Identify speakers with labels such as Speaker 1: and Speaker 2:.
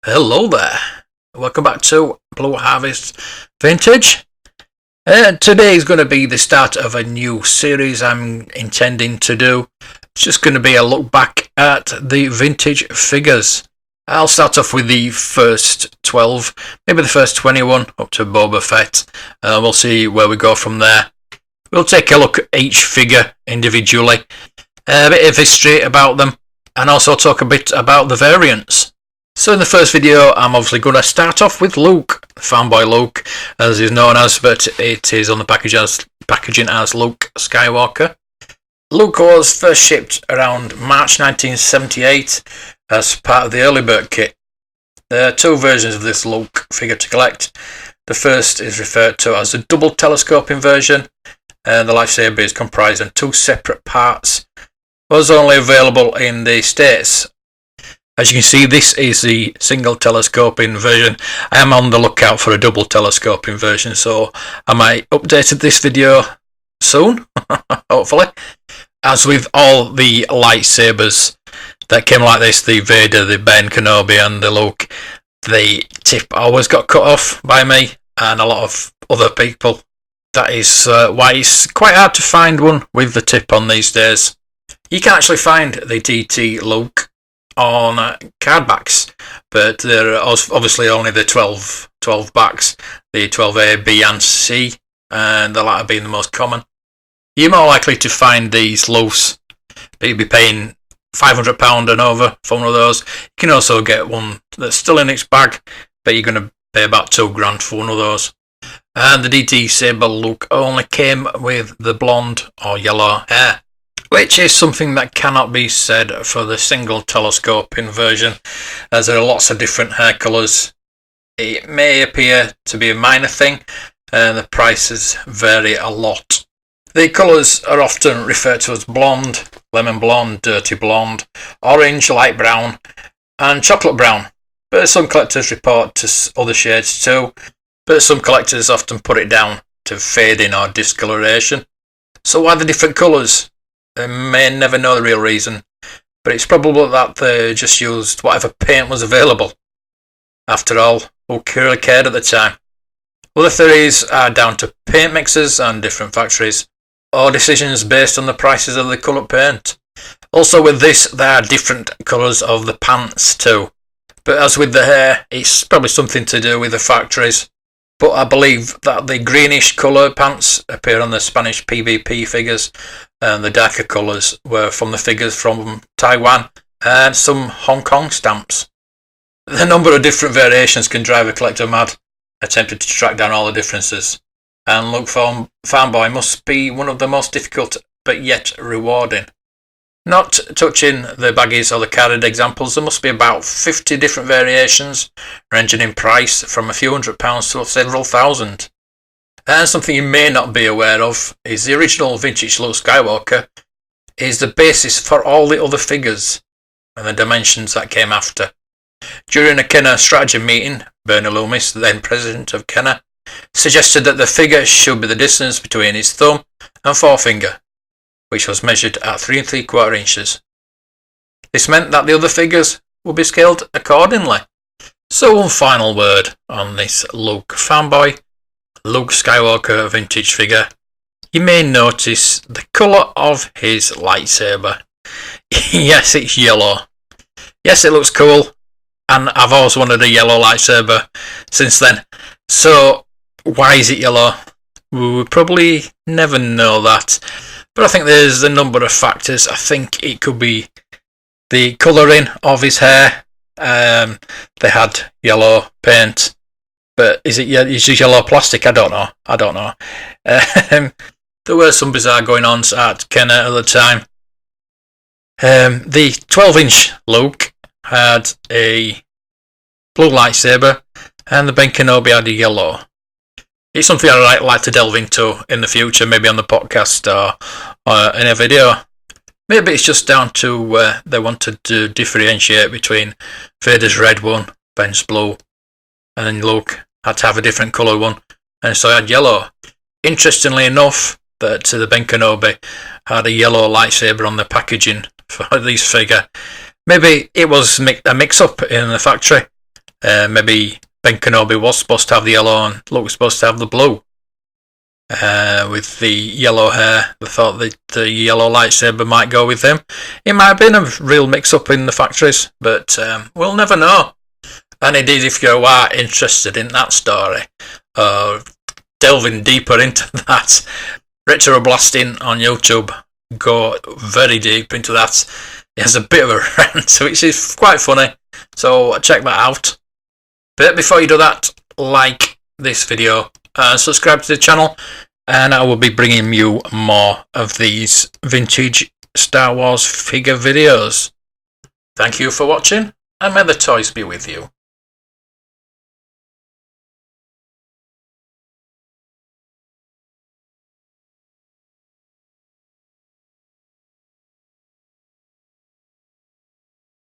Speaker 1: Hello there. Welcome back to Blue Harvest Vintage. Today is going to be the start of a new series I'm intending to do. It's just going to be a look back at the vintage figures. I'll start off with the first 12, maybe the first 21 up to Boba Fett. We'll see where we go from there. We'll take a look at each figure individually, a bit of history about them, and also talk a bit about the variants. So in the first video, I'm obviously going to start off with Luke, fanboy Luke, as he's known as, but it is on the packaging as Luke Skywalker. Luke was first shipped around March 1978 as part of the early bird kit. There are two versions of this Luke figure to collect. The first is referred to as the double telescoping version, and the lightsaber is comprised of two separate parts. Was only available in the States. As you can see, this is the single telescoping version. I am on the lookout for a double telescoping version, so I might update this video soon, hopefully. As with all the lightsabers that came like this, the Vader, the Ben Kenobi and the Luke, the tip always got cut off by me and a lot of other people. That is why it's quite hard to find one with the tip on these days. You can actually find the DT Luke on card backs, but there are obviously only the 12 backs, the 12A, B and C, and the latter being the most common. You're more likely to find these loose, but you'll be paying £500 and over for one of those. You can also get one that's still in its bag, but you're going to pay about £2,000 for one of those. And the DT Saber Luke only came with the blonde or yellow hair, which is something that cannot be said for the single telescoping version, as there are lots of different hair colours. It may appear to be a minor thing, and the prices vary a lot. The colours are often referred to as blonde, lemon blonde, dirty blonde, orange, light brown, and chocolate brown, but some collectors report to other shades too, but some collectors often put it down to fading or discoloration. So why the different colours? They may never know the real reason, but it's probable that they just used whatever paint was available. After all, who really cared at the time? Other theories are down to paint mixers and different factories, or decisions based on the prices of the coloured paint. Also with this, there are different colours of the pants too, but as with the hair, it's probably something to do with the factories. But I believe that the greenish colour pants appear on the Spanish PvP figures, and the darker colours were from the figures from Taiwan and some Hong Kong stamps. The number of different variations can drive a collector mad, attempting to track down all the differences, and Luke fanboy must be one of the most difficult but yet rewarding. Not touching the baggies or the carded examples, there must be about 50 different variations, ranging in price from a few £100s to several thousand. And something you may not be aware of is the original vintage Luke Skywalker is the basis for all the other figures and the dimensions that came after. During a Kenner strategy meeting, Bernie Loomis, then president of Kenner, suggested that the figure should be the distance between his thumb and forefinger, which was measured at 3 3/4 inches. This meant that the other figures would be scaled accordingly. So one final word on this Luke fanboy, Luke Skywalker vintage figure. You may notice the colour of his lightsaber. Yes, it's yellow. Yes, it looks cool, and I've always wanted a yellow lightsaber since then. So why is it yellow? We would probably never know that. But I think there's a number of factors. I think it could be the colouring of his hair. They had yellow paint, but is it yellow plastic? I don't know. There were some bizarre going-ons at Kenner at the time. The 12-inch Luke had a blue lightsaber, and the Ben Kenobi had a yellow. It's something I'd like to delve into in the future, maybe on the podcast or in a video. Maybe it's just down to they wanted to differentiate between Vader's red one, Ben's blue, and then Luke had to have a different colour one, and so I had yellow. Interestingly enough, that the Ben Kenobi had a yellow lightsaber on the packaging for this figure. Maybe it was a mix-up in the factory, Maybe Ben Kenobi was supposed to have the yellow and Luke was supposed to have the blue. With the yellow hair, they thought that the yellow lightsaber might go with him. It might have been a real mix-up in the factories, but we'll never know. And indeed, if you are interested in that story, delving deeper into that, Retro Blasting on YouTube, go very deep into that. He has a bit of a rant, which is quite funny, so check that out. But before you do that, like this video and subscribe to the channel, and I will be bringing you more of these vintage Star Wars figure videos. Thank you for watching, and may the toys be with you.